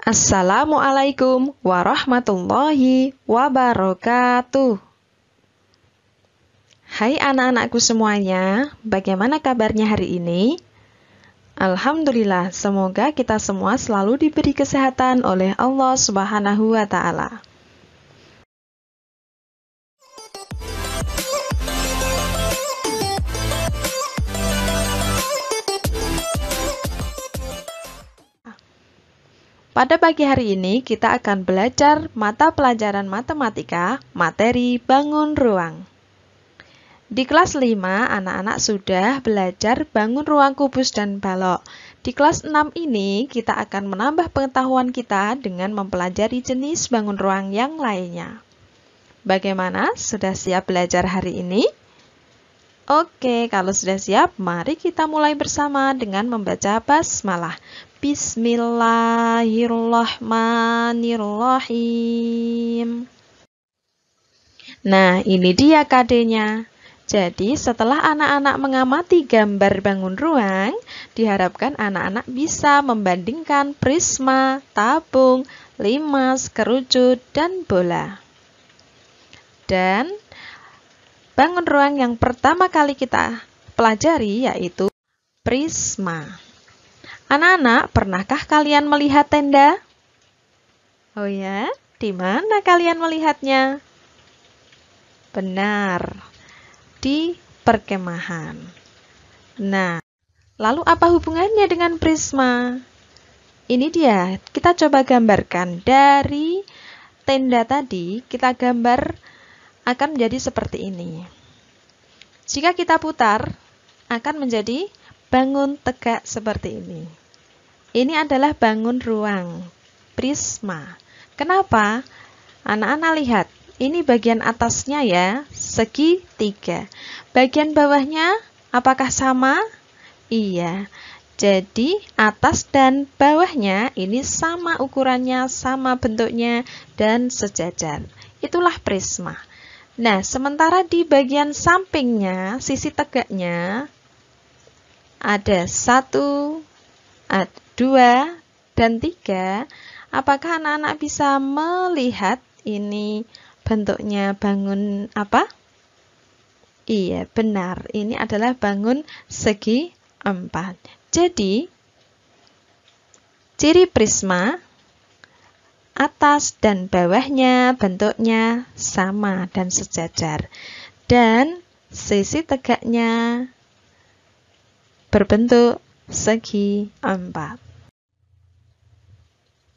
Assalamualaikum warahmatullahi wabarakatuh. Hai anak-anakku semuanya, bagaimana kabarnya hari ini? Alhamdulillah, semoga kita semua selalu diberi kesehatan oleh Allah Subhanahu wa Ta'ala. Pada pagi hari ini kita akan belajar mata pelajaran matematika, materi bangun ruang. Di kelas 5, anak-anak sudah belajar bangun ruang kubus dan balok. Di kelas 6 ini kita akan menambah pengetahuan kita dengan mempelajari jenis bangun ruang yang lainnya. Bagaimana? Sudah siap belajar hari ini? Oke, kalau sudah siap, mari kita mulai bersama dengan membaca basmalah. Bismillahirrahmanirrahim. Nah, ini dia KD-nya. Jadi, setelah anak-anak mengamati gambar bangun ruang, diharapkan anak-anak bisa membandingkan prisma, tabung, limas, kerucut, dan bola. Dan bangun ruang yang pertama kali kita pelajari yaitu prisma. Anak-anak, pernahkah kalian melihat tenda? Oh ya, di mana kalian melihatnya? Benar, di perkemahan. Nah, lalu apa hubungannya dengan prisma? Ini dia, kita coba gambarkan. Dari tenda tadi, kita gambar akan menjadi seperti ini. Jika kita putar, akan menjadi bangun tegak seperti ini. Ini adalah bangun ruang, prisma. Kenapa? Anak-anak lihat, ini bagian atasnya ya, segitiga. Bagian bawahnya, apakah sama? Iya. Jadi, atas dan bawahnya ini sama ukurannya, sama bentuknya, dan sejajar. Itulah prisma. Nah, sementara di bagian sampingnya, sisi tegaknya, ada 1, 2, dan 3. Apakah anak-anak bisa melihat ini bentuknya bangun apa? Iya, benar. Ini adalah bangun segi 4. Jadi, ciri prisma, atas dan bawahnya bentuknya sama dan sejajar. Dan sisi tegaknya berbentuk segi 4.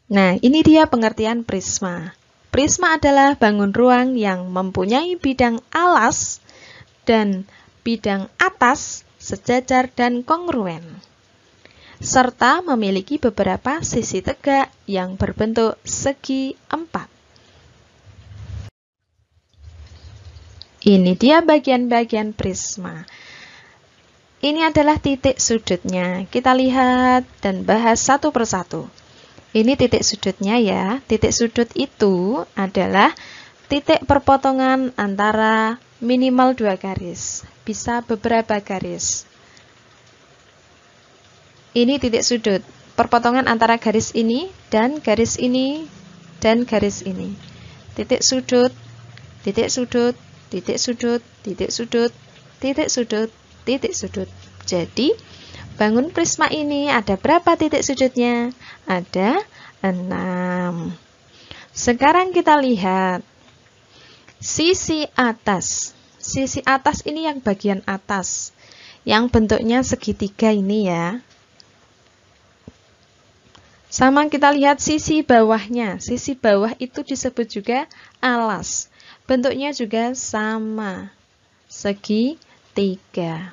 Nah, ini dia pengertian prisma. Prisma adalah bangun ruang yang mempunyai bidang alas dan bidang atas sejajar dan kongruen, serta memiliki beberapa sisi tegak yang berbentuk segi 4. Ini dia bagian-bagian prisma. Ini adalah titik sudutnya. Kita lihat dan bahas satu persatu. Ini titik sudutnya ya. Titik sudut itu adalah titik perpotongan antara minimal 2 garis. Bisa beberapa garis. Ini titik sudut. Perpotongan antara garis ini dan garis ini dan garis ini. Titik sudut, titik sudut, titik sudut, titik sudut, titik sudut, titik sudut. Jadi, bangun prisma ini ada berapa titik sudutnya? Ada 6. Sekarang kita lihat sisi atas. Sisi atas ini yang bagian atas, yang bentuknya segitiga ini ya. Sama kita lihat sisi bawahnya. Sisi bawah itu disebut juga alas. Bentuknya juga sama, segitiga.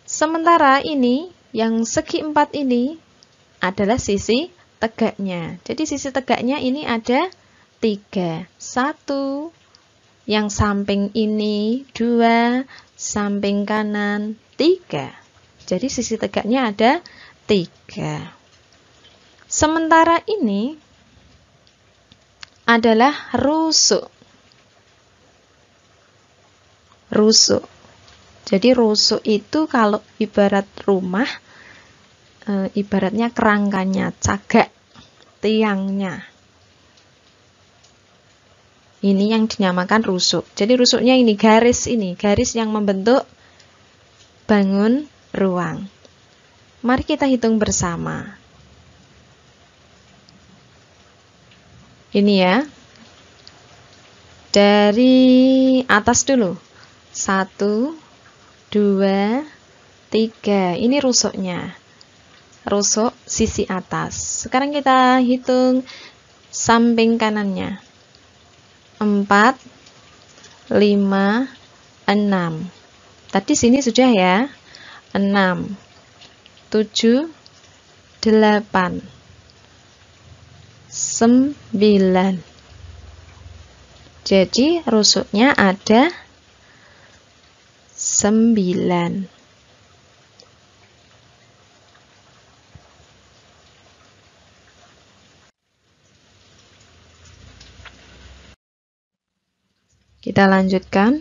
Sementara ini, yang segi 4 ini adalah sisi tegaknya. Jadi sisi tegaknya ini ada 3. 1, yang samping ini 2, samping kanan 3. Jadi sisi tegaknya ada 3. Sementara ini adalah rusuk. Rusuk. Jadi rusuk itu kalau ibarat rumah, ibaratnya kerangkanya, cagak. tiangnya. Ini yang dinamakan rusuk. Jadi rusuknya ini, garis yang membentuk bangun ruang. Mari kita hitung bersama. Ini ya. Dari atas dulu. 1, 2, 3. Ini rusuknya. Rusuk sisi atas. Sekarang kita hitung samping kanannya. 4, 5, 6. Tadi sini sudah ya. 6, 7, 8, 9. Jadi rusuknya ada 9. Kita lanjutkan.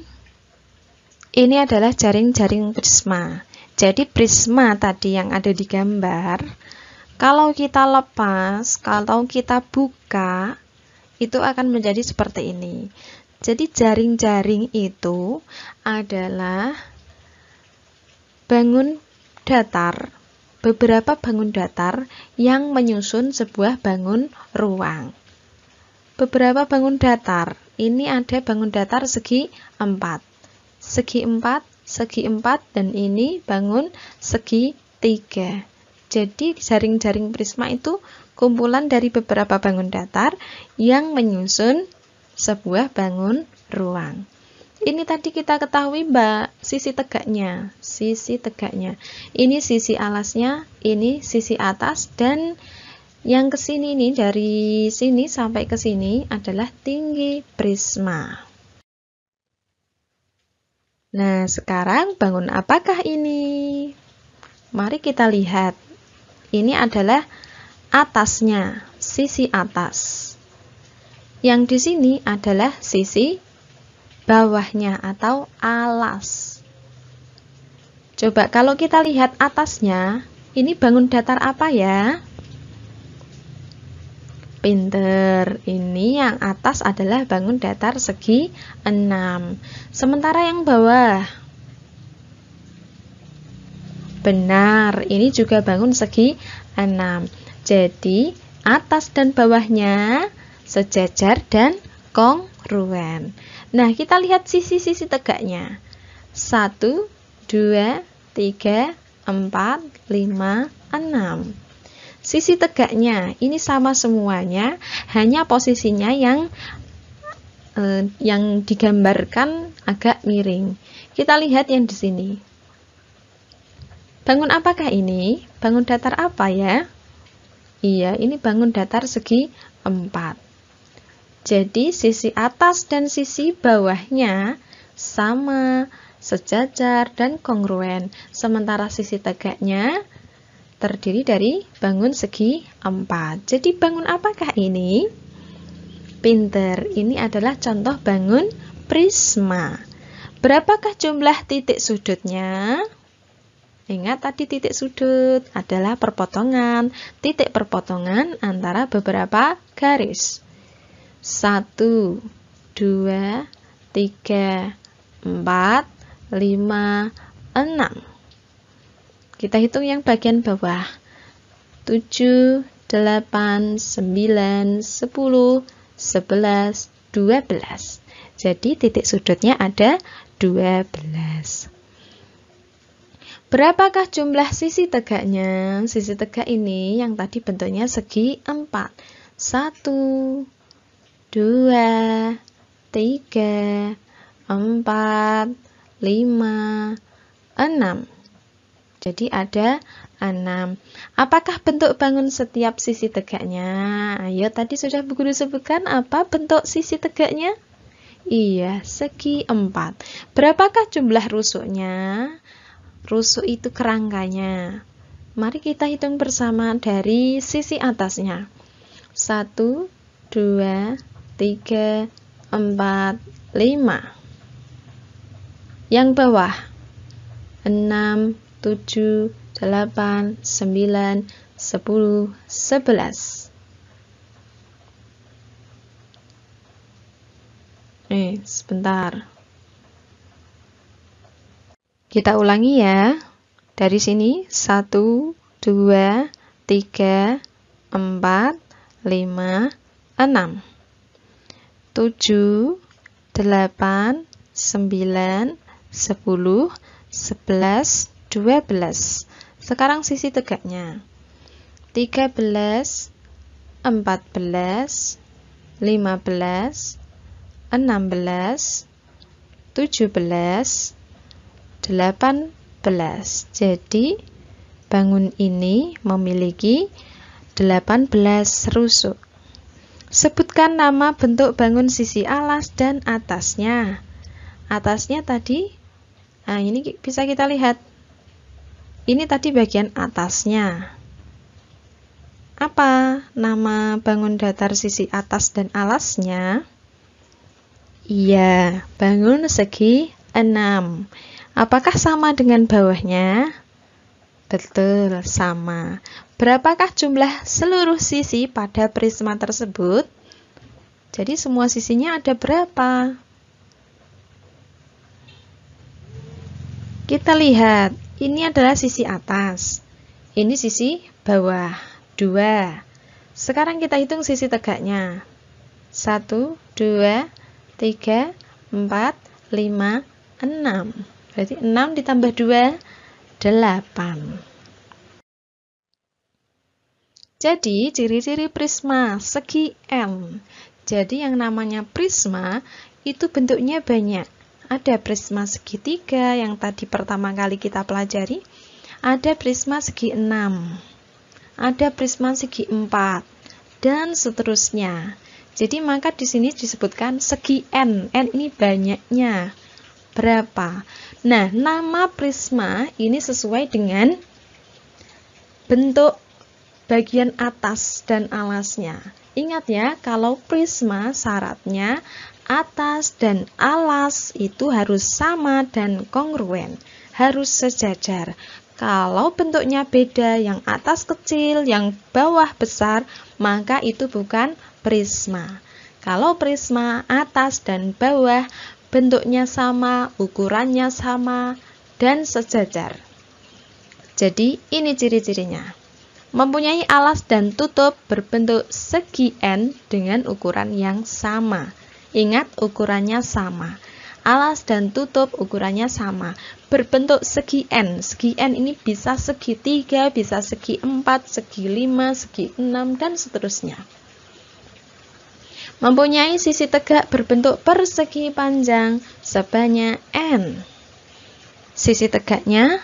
Ini adalah jaring-jaring prisma. Jadi prisma tadi yang ada di gambar, kalau kita lepas, kalau kita buka, itu akan menjadi seperti ini. Jadi jaring-jaring itu adalah bangun datar, beberapa bangun datar yang menyusun sebuah bangun ruang. Beberapa bangun datar, ini ada bangun datar segi 4, segi 4, segi 4, dan ini bangun segi 3. Jadi jaring-jaring prisma itu kumpulan dari beberapa bangun datar yang menyusun sebuah bangun ruang. Ini tadi kita ketahui sisi tegaknya. Sisi tegaknya. Ini sisi alasnya, ini sisi atas, dan yang ke sini nih, dari sini sampai ke sini adalah tinggi prisma. Nah, sekarang bangun apakah ini? Mari kita lihat. Ini adalah atasnya, sisi atas. Yang di sini adalah sisi bawahnya atau alas. Coba kalau kita lihat atasnya, ini bangun datar apa ya? Pinter, ini yang atas adalah bangun datar segi 6. Sementara yang bawah, benar, ini juga bangun segi 6. Jadi atas dan bawahnya sejajar dan kongruen. Nah, kita lihat sisi-sisi tegaknya. 1, 2, 3, 4, 5, 6. Sisi tegaknya ini sama semuanya, hanya posisinya yang digambarkan agak miring. Kita lihat yang di sini. Bangun apakah ini? Bangun datar apa ya? Iya, ini bangun datar segi 4. Jadi sisi atas dan sisi bawahnya sama, sejajar dan kongruen. Sementara sisi tegaknya terdiri dari bangun segi 4. Jadi bangun apakah ini? Pinter, ini adalah contoh bangun prisma. Berapakah jumlah titik sudutnya? Ingat tadi titik sudut adalah perpotongan, titik perpotongan antara beberapa garis. 1, 2, 3, 4, 5, 6. Kita hitung yang bagian bawah. 7, 8, 9, 10, 11, 12. Jadi titik sudutnya ada 12. Berapakah jumlah sisi tegaknya? Sisi tegak ini yang tadi bentuknya segi 4. 1, 2, 3, 4, 5, 6. Jadi ada 6. Apakah bentuk bangun setiap sisi tegaknya? Ayo, tadi sudah Bu Guru sebutkan apa bentuk sisi tegaknya? Iya, segi 4. Berapakah jumlah rusuknya? Rusuk itu kerangkanya. Mari kita hitung bersama dari sisi atasnya. 1, 2, 3, 4, 5. Yang bawah 6, 7, 8, 9, 10, 11. Sebentar. Kita ulangi ya. Dari sini 1, 2, 3, 4, 5, 6, 7, 8, 9, 10, 11, 12. Sekarang sisi tegaknya. 13, 14, 15, 16, 17, 18. Jadi bangun ini memiliki 18 rusuk. Sebutkan nama bentuk bangun sisi alas dan atasnya. Atasnya tadi, nah ini bisa kita lihat. Ini tadi bagian atasnya. Apa nama bangun datar sisi atas dan alasnya? Iya, bangun segi 6. Apakah sama dengan bawahnya? Betul, sama. Berapakah jumlah seluruh sisi pada prisma tersebut? Jadi semua sisinya ada berapa? Kita lihat, ini adalah sisi atas. Ini sisi bawah, 2. Sekarang kita hitung sisi tegaknya. 1, 2, 3, 4, 5, 6. Berarti 6 ditambah 2, 8. Jadi, ciri-ciri prisma segi N. Jadi, yang namanya prisma itu bentuknya banyak. Ada prisma segitiga yang tadi pertama kali kita pelajari. Ada prisma segi 6. Ada prisma segi 4. Dan seterusnya. Jadi, maka di sini disebutkan segi N. N ini banyaknya. Berapa? Nah, nama prisma ini sesuai dengan bentuk bagian atas dan alasnya. Ingat ya, kalau prisma syaratnya atas dan alas itu harus sama dan kongruen, harus sejajar. Kalau bentuknya beda, yang atas kecil, yang bawah besar, maka itu bukan prisma. Kalau prisma atas dan bawah bentuknya sama, ukurannya sama, dan sejajar. Jadi, ini ciri-cirinya. Mempunyai alas dan tutup berbentuk segi N dengan ukuran yang sama. Ingat, ukurannya sama. Alas dan tutup ukurannya sama. Berbentuk segi N. Segi N ini bisa segi 3, bisa segi 4, segi 5, segi 6, dan seterusnya. Mempunyai sisi tegak berbentuk persegi panjang sebanyak N. Sisi tegaknya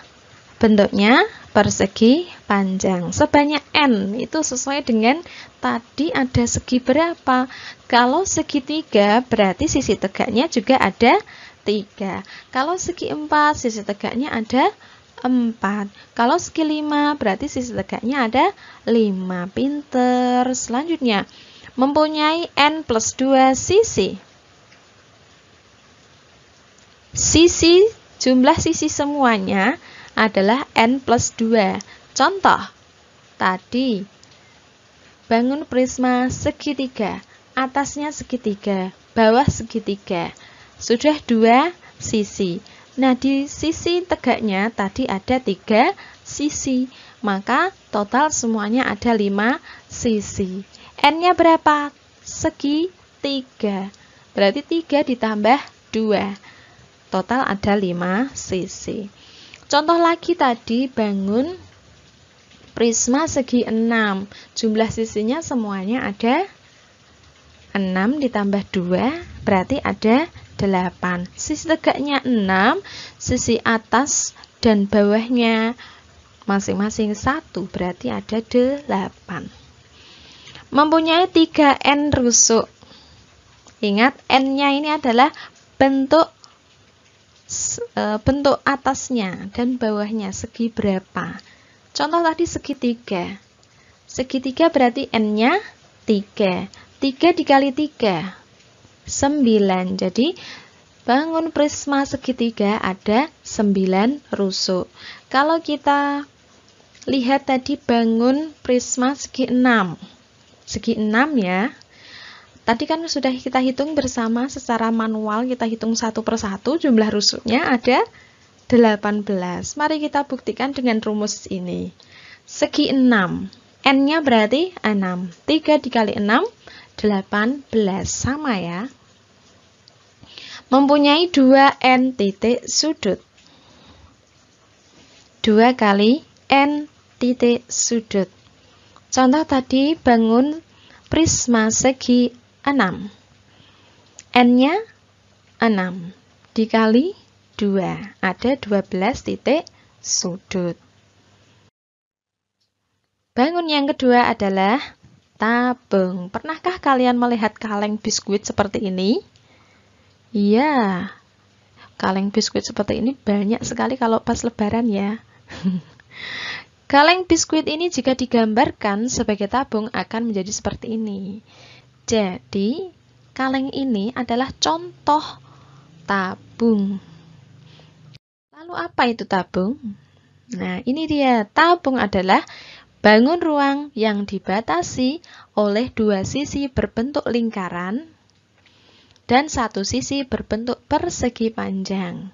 bentuknya persegi panjang sebanyak N. Itu sesuai dengan tadi ada segi berapa. Kalau segi 3 berarti sisi tegaknya juga ada 3. Kalau segi 4 sisi tegaknya ada 4. Kalau segi 5 berarti sisi tegaknya ada 5. Pinter. Selanjutnya, mempunyai N plus 2 sisi. Jumlah sisi semuanya adalah N plus 2. Contoh, tadi bangun prisma segitiga, atasnya segitiga, bawah segitiga. Sudah 2 sisi. Nah, di sisi tegaknya tadi ada 3 sisi. Maka total semuanya ada 5 sisi. N-nya berapa? Segi 3. Berarti 3 ditambah 2. Total ada 5 sisi. Contoh lagi tadi bangun prisma segi 6. Jumlah sisinya semuanya ada 6 ditambah 2. Berarti ada 8. Sisi tegaknya 6. Sisi atas dan bawahnya masing-masing 1. Berarti ada 8. Mempunyai 3N rusuk. Ingat, N-nya ini adalah bentuk atasnya dan bawahnya segi berapa. Contoh tadi segitiga. Segitiga berarti N-nya 3. 3 dikali 3, 9. Jadi, bangun prisma segitiga ada 9 rusuk. Kalau kita lihat tadi bangun prisma segi 6. Segi 6 ya. Tadi kan sudah kita hitung bersama secara manual, kita hitung satu persatu, jumlah rusuknya ada 18. Mari kita buktikan dengan rumus ini. Segi 6, N-nya berarti 6. 3 dikali 6, 18. Sama ya. Mempunyai 2 N titik sudut. 2 kali N titik sudut. Contoh tadi bangun prisma segi 6. N-nya 6 dikali 2, ada 12 titik sudut. Bangun yang kedua adalah tabung. Pernahkah kalian melihat kaleng biskuit seperti ini? Iya, kaleng biskuit seperti ini banyak sekali kalau pas lebaran ya. Kaleng biskuit ini jika digambarkan sebagai tabung akan menjadi seperti ini. Jadi, kaleng ini adalah contoh tabung. Lalu apa itu tabung? Nah, ini dia. Tabung adalah bangun ruang yang dibatasi oleh 2 sisi berbentuk lingkaran dan 1 sisi berbentuk persegi panjang.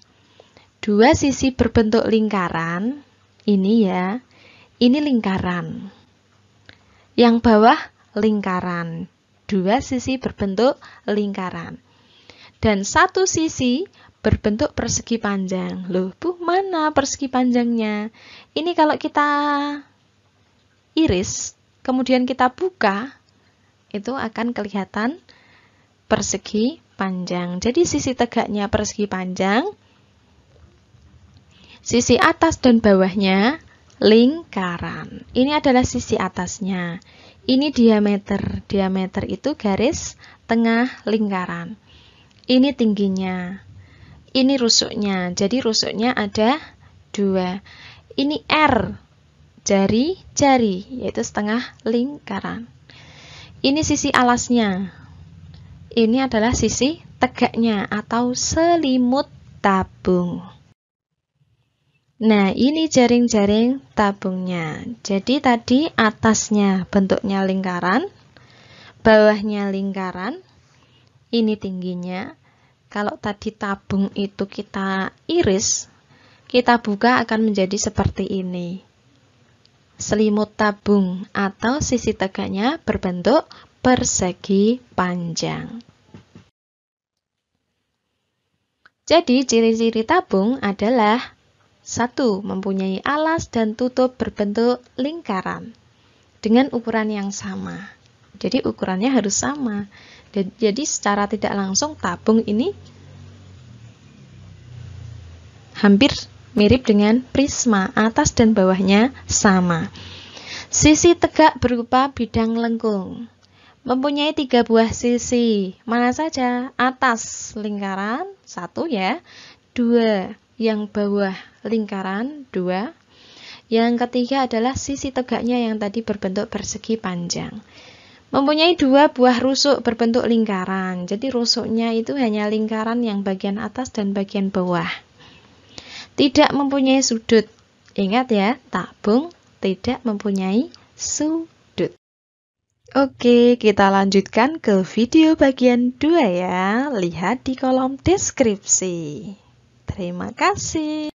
2 sisi berbentuk lingkaran, ini ya, ini lingkaran. Yang bawah lingkaran. 2 sisi berbentuk lingkaran. Dan 1 sisi berbentuk persegi panjang. Loh, Bu, mana persegi panjangnya? Ini kalau kita iris, kemudian kita buka, itu akan kelihatan persegi panjang. Jadi sisi tegaknya persegi panjang, sisi atas dan bawahnya lingkaran. Ini adalah sisi atasnya. Ini diameter. Diameter itu garis tengah lingkaran. Ini tingginya. Ini rusuknya. Jadi rusuknya ada 2. Ini R. Jari-jari, yaitu setengah lingkaran. Ini sisi alasnya. Ini adalah sisi tegaknya atau selimut tabung. Nah, ini jaring-jaring tabungnya. Jadi tadi atasnya bentuknya lingkaran, bawahnya lingkaran, ini tingginya. Kalau tadi tabung itu kita iris, kita buka akan menjadi seperti ini. Selimut tabung atau sisi tegaknya berbentuk persegi panjang. Jadi ciri-ciri tabung adalah 1. Mempunyai alas dan tutup berbentuk lingkaran dengan ukuran yang sama. Jadi ukurannya harus sama. Jadi secara tidak langsung tabung ini hampir mirip dengan prisma, atas dan bawahnya sama. Sisi tegak berupa bidang lengkung. Mempunyai 3 buah sisi. Mana saja? Atas lingkaran 1 ya. 2 yang bawah lingkaran 2. Yang ketiga adalah sisi tegaknya yang tadi berbentuk persegi panjang. Mempunyai 2 buah rusuk berbentuk lingkaran. Jadi rusuknya itu hanya lingkaran yang bagian atas dan bagian bawah. Tidak mempunyai sudut. Ingat ya, tabung tidak mempunyai sudut. Oke, kita lanjutkan ke video bagian 2 ya. Lihat di kolom deskripsi. Terima kasih.